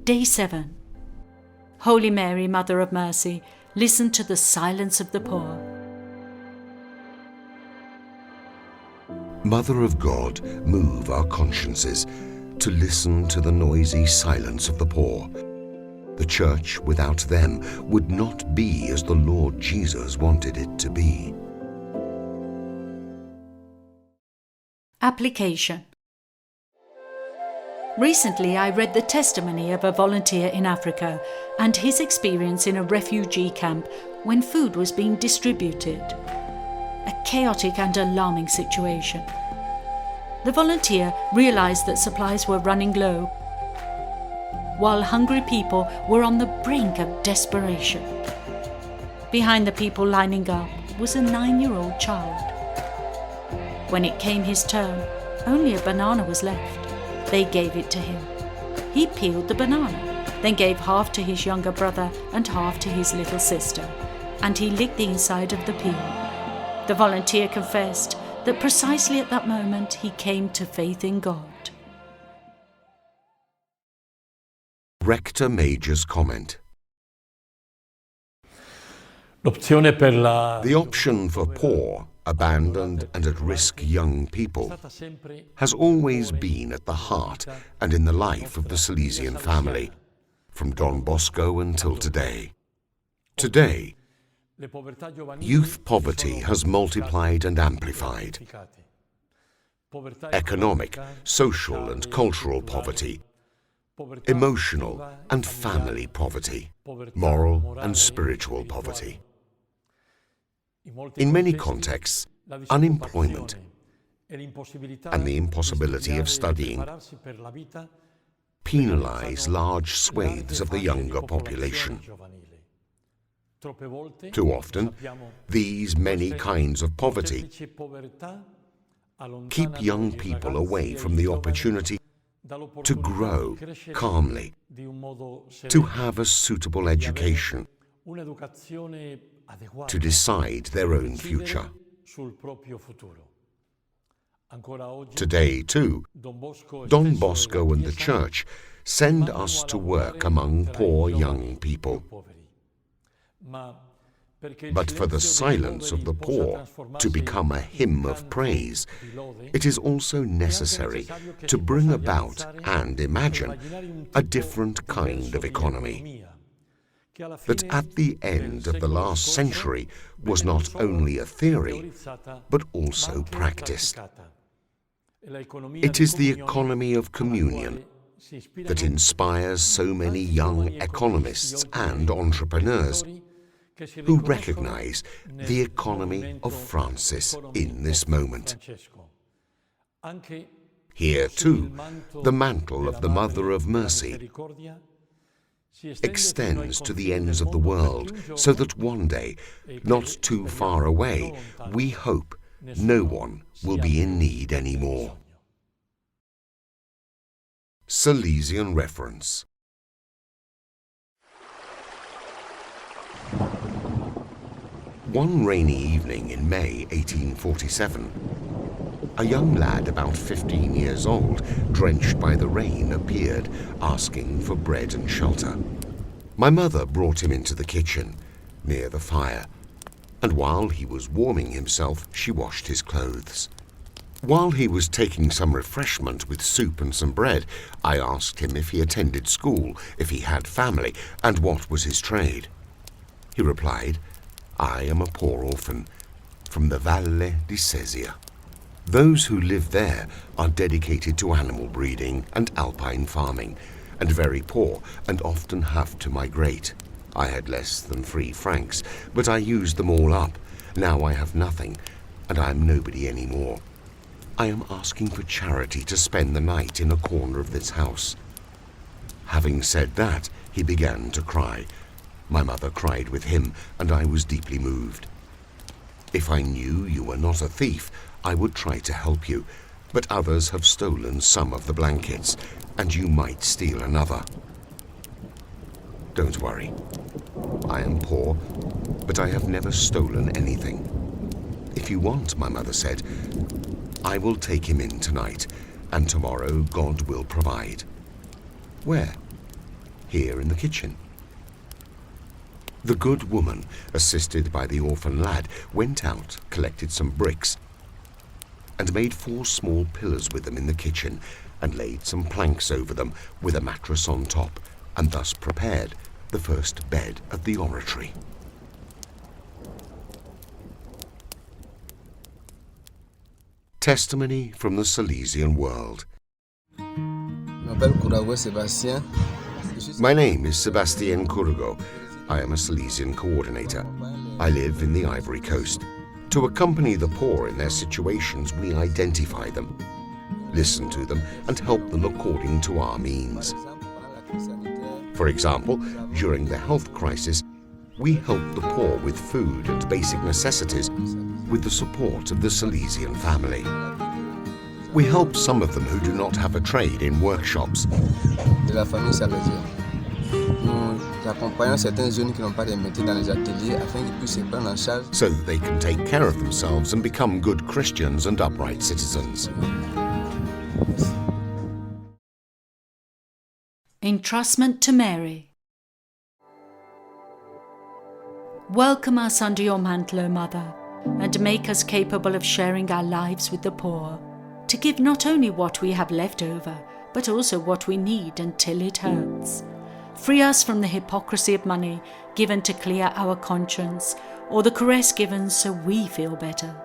Day 7. Holy Mary, Mother of Mercy, listen to the silence of the poor. Mother of God, move our consciences to listen to the noisy silence of the poor. The Church without them would not be as the Lord Jesus wanted it to be. Application. Recently, I read the testimony of a volunteer in Africa and his experience in a refugee camp when food was being distributed. A chaotic and alarming situation. The volunteer realized that supplies were running low, while hungry people were on the brink of desperation. Behind the people lining up was a 9-year-old child. When it came his turn, only a banana was left. They gave it to him. He peeled the banana, then gave half to his younger brother and half to his little sister, and he licked the inside of the peel. The volunteer confessed that precisely at that moment he came to faith in God. Rector Major's comment. The option for poor, abandoned and at-risk young people has always been at the heart and in the life of the Salesian family, from Don Bosco until today. Today, youth poverty has multiplied and amplified. Economic, social and cultural poverty, emotional and family poverty, moral and spiritual poverty. In many contexts, unemployment and the impossibility of studying penalize large swathes of the younger population. Too often, these many kinds of poverty keep young people away from the opportunity to grow calmly, to have a suitable education, to decide their own future. Today, too, Don Bosco and the Church send us to work among poor young people. But for the silence of the poor to become a hymn of praise, it is also necessary to bring about and imagine a different kind of economy that at the end of the last century was not only a theory, but also practiced. It is the economy of communion that inspires so many young economists and entrepreneurs who recognize the economy of Francis in this moment. Here, too, the mantle of the Mother of Mercy extends to the ends of the world, so that one day, not too far away, we hope no one will be in need anymore. Salesian reference. One rainy evening in May 1847, a young lad about 15 years old, drenched by the rain, appeared, asking for bread and shelter. My mother brought him into the kitchen, near the fire, and while he was warming himself, she washed his clothes. While he was taking some refreshment with soup and some bread, I asked him if he attended school, if he had family, and what was his trade. He replied, "I am a poor orphan from the Valle di Sesia." Those who live there are dedicated to animal breeding and alpine farming, and very poor and often have to migrate. I had less than 3 francs, but I used them all up. Now I have nothing, and I am nobody anymore. I am asking for charity to spend the night in a corner of this house. Having said that, he began to cry. My mother cried with him, and I was deeply moved. If I knew you were not a thief, I would try to help you, but others have stolen some of the blankets, and you might steal another. Don't worry. I am poor, but I have never stolen anything. If you want, my mother said, I will take him in tonight, and tomorrow God will provide. Where? Here in the kitchen. The good woman, assisted by the orphan lad, went out, collected some bricks, and made 4 small pillars with them in the kitchen, and laid some planks over them with a mattress on top, and thus prepared the first bed of the oratory. Testimony from the Silesian world. My name is Sebastian Kurugo. I am a Silesian coordinator. I live in the Ivory Coast. To accompany the poor in their situations, we identify them, listen to them, and help them according to our means. For example, during the health crisis, we help the poor with food and basic necessities with the support of the Silesian family. We help some of them who do not have a trade in workshops. So that they can take care of themselves and become good Christians and upright citizens. Entrustment to Mary. Welcome us under your mantle, O Mother, and make us capable of sharing our lives with the poor, to give not only what we have left over, but also what we need until it hurts. Free us from the hypocrisy of money given to clear our conscience, or the caress given so we feel better.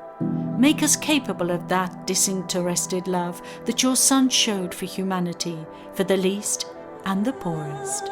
Make us capable of that disinterested love that your Son showed for humanity, for the least and the poorest.